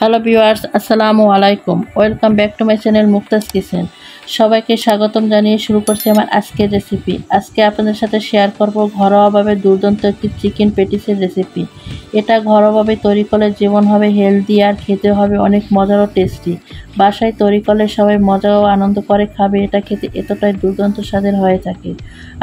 Hello viewers, আসসালামু আলাইকুম। Welcome back to my channel Muktaj Kitchen. সবাইকে স্বাগতম জানিয়ে শুরু করছি আমার আজকের রেসিপি। আজকে আপনাদের সাথে শেয়ার করব ঘরোয়াভাবে দুর্দান্ত একটি চিকেন প্যাটিসের রেসিপি। এটা ঘরোয়াভাবে তৈরি করলে জীবন হবে হেলদি আর খেতে হবে অনেক মজার ও টেস্টি। বাসায় তৈরি করলে সবাই মজা ও আনন্দ করে খাবে। এটা খেতে এতটাই দুর্দান্ত স্বাদের হয়ে থাকে।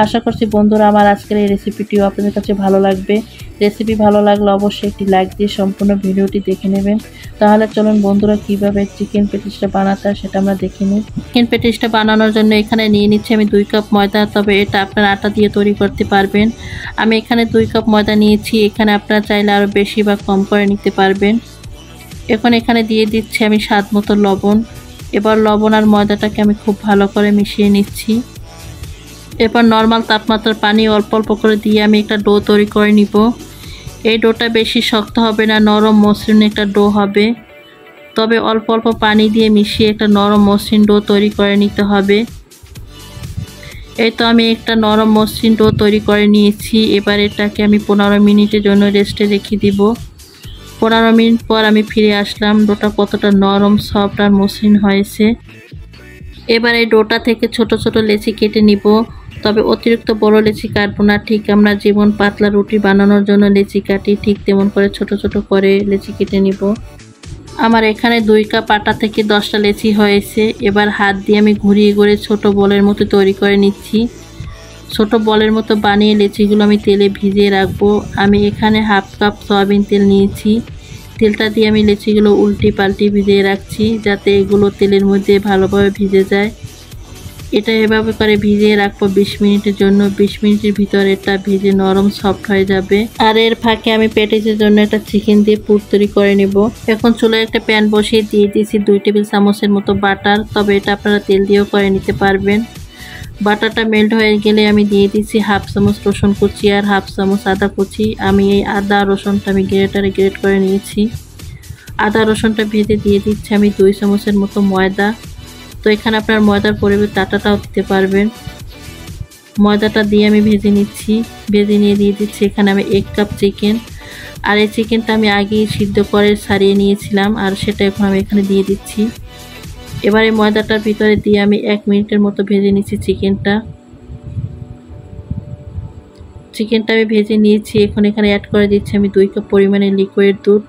আশা করছি বন্ধুরা আমার আজকের এই রেসিপিটিও আপনাদের কাছে ভালো লাগবে। রেসিপি ভালো লাগলে অবশ্যই একটি লাইক দিয়ে সম্পূর্ণ ভিডিওটি দেখে নেবেন। তাহলে চলুন বন্ধুরা কিভাবে চিকেন প্যাটিসটা বানাতে হয় সেটা আমরা দেখে নিই। চিকেন প্যাটিসটা বানানোর জন্য এখানে নিয়ে নিচ্ছি আমি 2 কাপ ময়দা, তবে এটা আপনারা আটা দিয়ে তৈরি করতে পারবেন। আমি এখানে 2 কাপ ময়দা নিয়েছি, এখানে আপনারা চাইলে আরও বেশি বা কম করে নিতে পারবেন। এখন এখানে দিয়ে দিচ্ছি আমি স্বাদ মতো লবণ। এবার লবণ আর ময়দাটাকে আমি খুব ভালো করে মিশিয়ে নিচ্ছি। এবার নর্মাল তাপমাত্রার পানি অল্প অল্প করে দিয়ে আমি একটা ডো তৈরি করে নিব। এই ডোটা বেশি শক্ত হবে না, নরম মসৃণ একটা ডো হবে। তবে অল্প অল্প পানি দিয়ে মিশিয়ে একটা নরম মসৃণ ডো তৈরি করে নিতে হবে। এই তো আমি একটা নরম মসৃণ ডো তৈরি করে নিয়েছি। এবার এটাকে আমি 15 মিনিটের জন্য রেস্টে রেখে দিব। 15 মিনিট পর আমি ফিরে আসলাম। ডোটা কতটা নরম, সফট আর মসৃণ হয়েছে। এবার এই ডোটা থেকে ছোট ছোট লেচি কেটে নিব। তবে অতিরিক্ত বড় লেচি কাটবো না। ঠিক আমরা যেমন পাতলা রুটি বানানোর জন্য লেচি কাটি, ঠিক তেমন করে ছোট ছোট করে লেচি কেটে নিব। আমার এখানে 2 কাপ আটা থেকে 10টা লেচি হয়েছে। এবার হাত দিয়ে আমি ঘুরিয়ে ঘুরিয়ে ছোট বলের মতো তৈরি করে নিচ্ছি। ছোট বলের মতো বানিয়ে লেচিগুলো আমি তেলে ভিজিয়ে রাখবো। আমি এখানে হাফ কাপ সয়াবিন তেল নিয়েছি। তেলটা দিয়ে আমি লেচিগুলো উল্টি পাল্টি ভিজিয়ে রাখছি, যাতে এগুলো তেলের মধ্যে ভালোভাবে ভিজে যায়। এটা এভাবে করে ভিজিয়ে রাখবো 20 মিনিটের জন্য। 20 মিনিটের ভিতর এটা ভিজে নরম সফট হয়ে যাবে। আর এর ফাঁকে আমি প্যাটিসের জন্য একটা চিকেন দিয়ে পুর তৈরি করে নেব। এখন চুলায় একটা প্যান বসিয়ে দিয়ে দিয়েছি 2 টেবিল চামচের মতো বাটার। তবে এটা আপনারা তেল দিয়েও করে নিতে পারবেন। বাটারটা মেল্ট হয়ে গেলে আমি দিয়ে দিচ্ছি হাফ চামচ রসুন কুচি আর হাফ চামচ আদা কুচি। আমি এই আদা রসুনটা আমি গ্রেটারে গ্রেট করে নিয়েছি। আদা রসুনটা ভেজে দিয়ে দিচ্ছি আমি 2 চামচের মতো ময়দা। তো এখানে আপনার ময়দার পরিবর্তে আটাটাও দিতে পারবেন। ময়দাটা দিয়ে আমি ভেজে নিচ্ছি। ভেজে নিয়ে দিয়ে দিচ্ছি এখানে আমি 1 কাপ চিকেন। আর এই চিকেনটা আমি আগেই সিদ্ধ করে ছাড়িয়ে নিয়েছিলাম, আর সেটা এখন আমি এখানে দিয়ে দিচ্ছি। এবার এই ময়দাটার ভিতরে দিয়ে আমি 1 মিনিটের মতো ভেজে নিচ্ছি চিকেনটা। আমি ভেজে নিয়েছি। এখন এখানে অ্যাড করে দিচ্ছি আমি 2 কাপ পরিমাণে লিকুইড দুধ।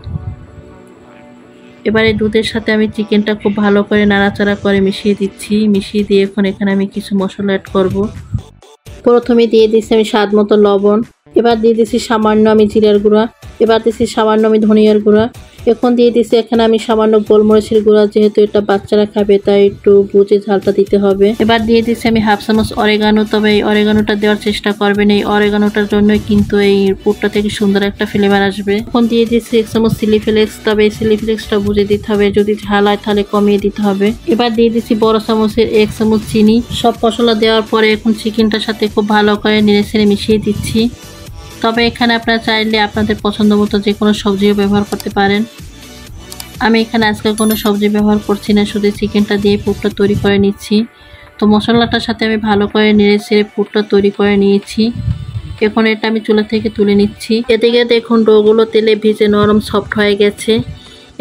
এবার এই দুধের সাথে আমি চিকেনটা খুব ভালো করে নাড়াচাড়া করে মিশিয়ে দিচ্ছি। মিশিয়ে দিয়ে এখন এখানে আমি কিছু মশলা অ্যাড করব। প্রথমে দিয়ে দিচ্ছি আমি স্বাদ মতো লবণ। এবার দিয়ে দিচ্ছি সামান্য আমি জিরার গুঁড়া। এবার দিচ্ছি সামান্য আমি ধনিয়ার গুঁড়া। এখন দিয়ে দিচ্ছি এখানে আমি সামান্য গোলমরিচের গুঁড়া। যেহেতু এটা বাচ্চারা খাবে তাই একটু বুঝে ঝালটা দিতে হবে। এবার দিয়ে দিচ্ছি আমি হাফ চামচ অরেগানো। তবে এই অরেগানোটা দেওয়ার চেষ্টা করবেন, এই অরেগানোটার জন্যই কিন্তু এই পুরটা থেকে সুন্দর একটা ফ্লেভার আসবে। এখন দিয়ে দিচ্ছি 1 চামচ চিলি ফ্লেক্স। তবে এই চিলি ফ্লেক্সটা বুঝে দিতে হবে, যদি ঝাল হয় তাহলে কমিয়ে দিতে হবে। এবার দিয়ে দিচ্ছি বড় চামচের 1 চামচ চিনি। সব মশলা দেওয়ার পরে এখন চিকেনটার সাথে খুব ভালো করে নেড়ে মিশিয়ে দিচ্ছি। তবে এখানে আপনারা চাইলে আপনাদের পছন্দ মতো যে কোনো সবজিও ব্যবহার করতে পারেন। আমি এখানে আজকে কোনো সবজি ব্যবহার করছি না, শুধু চিকেনটা দিয়ে পুরটা তৈরি করে নিচ্ছি। তো মশলাটার সাথে আমি ভালো করে নেড়ে পুরটা তৈরি করে নিয়েছি। এখন এটা আমি চুলা থেকে তুলে নিচ্ছি। এদিকে দেখুন ডোগুলো তেলে ভিজে নরম সফট হয়ে গেছে।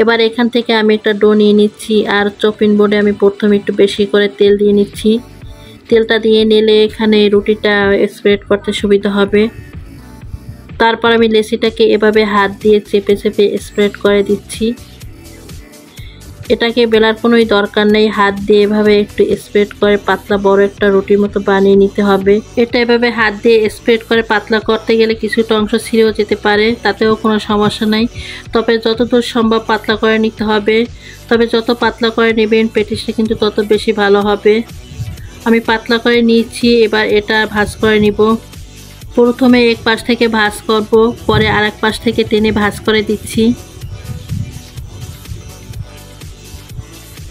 এবার এখান থেকে আমি একটা ডো নিয়ে নিচ্ছি, আর চপিং বোর্ডে আমি প্রথমে একটু বেশি করে তেল দিয়ে নিচ্ছি। তেলটা দিয়ে নিলে এখানে রুটিটা স্প্রেড করতে সুবিধা হবে। তারপর আমি লেচিটাকে এভাবে হাত দিয়ে চেপে চেপে স্প্রেড করে দিচ্ছি। এটাকে বেলার কোনোই দরকার নেই, হাত দিয়ে এভাবে একটু স্প্রেড করে পাতলা বড় একটা রুটির মতো বানিয়ে নিতে হবে। এটা এভাবে হাত দিয়ে স্প্রেড করে পাতলা করতে গেলে কিছুটা অংশ ছিঁড়েও যেতে পারে, তাতেও কোনো সমস্যা নাই। তবে যতদূর সম্ভব পাতলা করে নিতে হবে। তবে যত পাতলা করে নেবেন প্যাটিসটা কিন্তু তত বেশি ভালো হবে। আমি পাতলা করে নিয়েছি। এবার এটা ভাঁজ করে নিব। প্রথমে এক পাশ থেকে ভাঁজ করব, পরে আরেক পাশ থেকে টেনে ভাঁজ করে দিচ্ছি।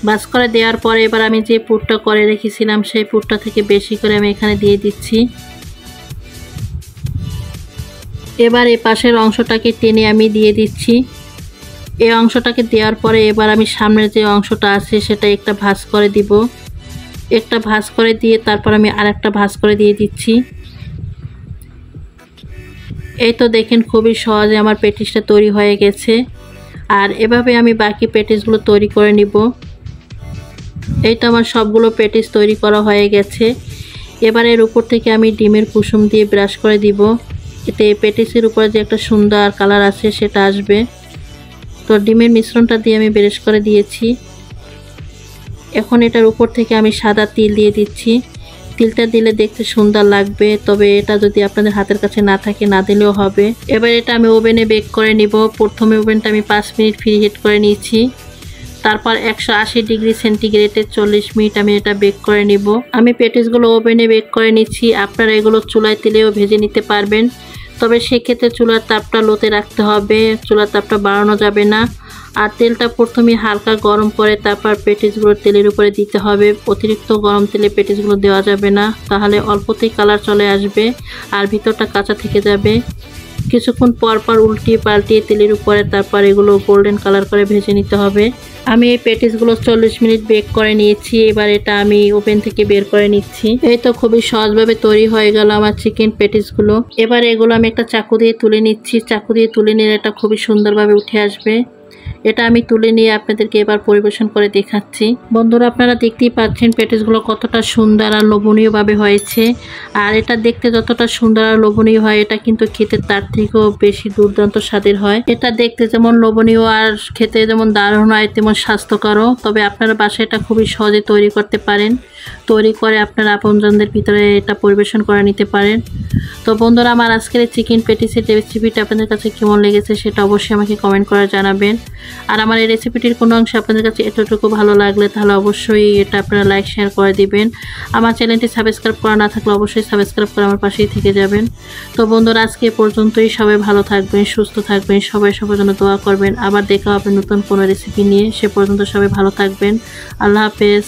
ভাঁজ করে দেওয়ার পরে এবার আমি যে পুরটা করে রেখেছিলাম সেই পুরটা থেকে বেশি করে আমি এখানে দিয়ে দিচ্ছি। এবার এই পাশের অংশটাকে টেনে আমি দিয়ে দিচ্ছি। এই অংশটাকে দেওয়ার পরে এবার আমি সামনের যে অংশটা আছে সেটা একটা ভাঁজ করে দিব। একটা ভাঁজ করে দিয়ে তারপর আমি আরেকটা ভাঁজ করে দিয়ে দিচ্ছি। এই তো দেখেন খুবই সহজে আমার প্যাটিসটা তৈরি হয়ে গেছে। আর এভাবে আমি বাকি প্যাটিসগুলো তৈরি করে নিব। এই তো আমার সবগুলো প্যাটিস তৈরি করা হয়ে গেছে। এবার এর উপর থেকে আমি ডিমের কুসুম দিয়ে ব্রাশ করে দিব, এতে প্যাটিসের উপরে যে একটা সুন্দর কালার আছে সেটা আসবে। তো ডিমের মিশ্রণটা দিয়ে আমি ব্রাশ করে দিয়েছি। এখন এটার উপর থেকে আমি সাদা তিল দিয়ে দিচ্ছি। তিলটা দিলে দেখতে সুন্দর লাগবে, তবে এটা যদি আপনাদের হাতের কাছে না থাকে না দিলেও হবে। এবার এটা আমি ওভেনে বেক করে নিব। প্রথমে ওভেনটা আমি 5 মিনিট ফ্রি হিট করে নিয়েছি, তারপর 180 ডিগ্রি সেন্টিগ্রেডে 40 মিনিট আমি এটা বেক করে নিব। আমি প্যাটিসগুলো ওভেনে বেক করে নিচ্ছি, আপনারা এগুলো চুলায় তেলেও ভেজে নিতে পারবেন, তবে সেক্ষেত্রে চুলার তাপটা লোতে রাখতে হবে, চুলার তাপটা বাড়ানো যাবে না। আর তেলটা প্রথমে হালকা গরম করে তারপর প্যাটিসগুলো তেলের উপরে দিতে হবে। অতিরিক্ত গরম তেলে প্যাটিসগুলো দেওয়া যাবে না, তাহলে অল্পতেই কালার চলে আসবে আর ভিতরটা কাঁচা থেকে যাবে। কিছুক্ষণ পর পর উল্টিয়ে পাল্টিয়ে তেলের উপরে তারপর এগুলো গোল্ডেন কালার করে ভেজে নিতে হবে। আমি এই প্যাটিসগুলো 40 মিনিট বেক করে নিয়েছি। এবার এটা আমি ওভেন থেকে বের করে নিচ্ছি। এই তো খুবই সহজভাবে তৈরি হয়ে গেল আমার চিকেন প্যাটিসগুলো। এবার এগুলো আমি একটা চাকু দিয়ে তুলে নিচ্ছি। চাকু দিয়ে তুলে নিলে এটা খুবই সুন্দরভাবে উঠে আসবে। এটা আমি তুলে নিয়ে আপনাদেরকে এবার পরিবেশন করে দেখাচ্ছি। বন্ধুরা, আপনারা দেখতেই পাচ্ছেন প্যাটিসগুলো কতটা সুন্দর আর লোভনীয়ভাবে হয়েছে। আর এটা দেখতে যতটা সুন্দর আর লোভনীয় হয়, এটা কিন্তু খেতে তার থেকেও বেশি দুর্দান্ত স্বাদের হয়। এটা দেখতে যেমন লোভনীয় আর খেতে যেমন দারুণ হয়, তেমন স্বাস্থ্যকরও। তবে আপনারা বাসায় এটা খুবই সহজে তৈরি করতে পারেন। তৈরি করে আপনারা আপনজনদের ভিতরে এটা পরিবেশন করে নিতে পারেন। তো বন্ধুরা, আমার আজকের এই চিকেন প্যাটিসের রেসিপিটা আপনাদের কাছে কেমন লেগেছে সেটা অবশ্যই আমাকে কমেন্ট করে জানাবেন। আর আমার এই রেসিপিটির কোনো অংশ আপনাদের কাছে এতটুকু ভালো লাগলে তাহলে অবশ্যই এটা আপনারা লাইক শেয়ার করে দিবেন। আমার চ্যানেলটি সাবস্ক্রাইব করা না থাকলে অবশ্যই সাবস্ক্রাইব করে আমার পাশেই থেকে যাবেন। তো বন্ধুরা, আজকে এ পর্যন্তই। সবাই ভালো থাকবেন, সুস্থ থাকবেন, সবাই সবার জন্য দোয়া করবেন। আবার দেখা হবে নতুন কোনো রেসিপি নিয়ে। সে পর্যন্ত সবাই ভালো থাকবেন। আল্লাহ হাফেজ।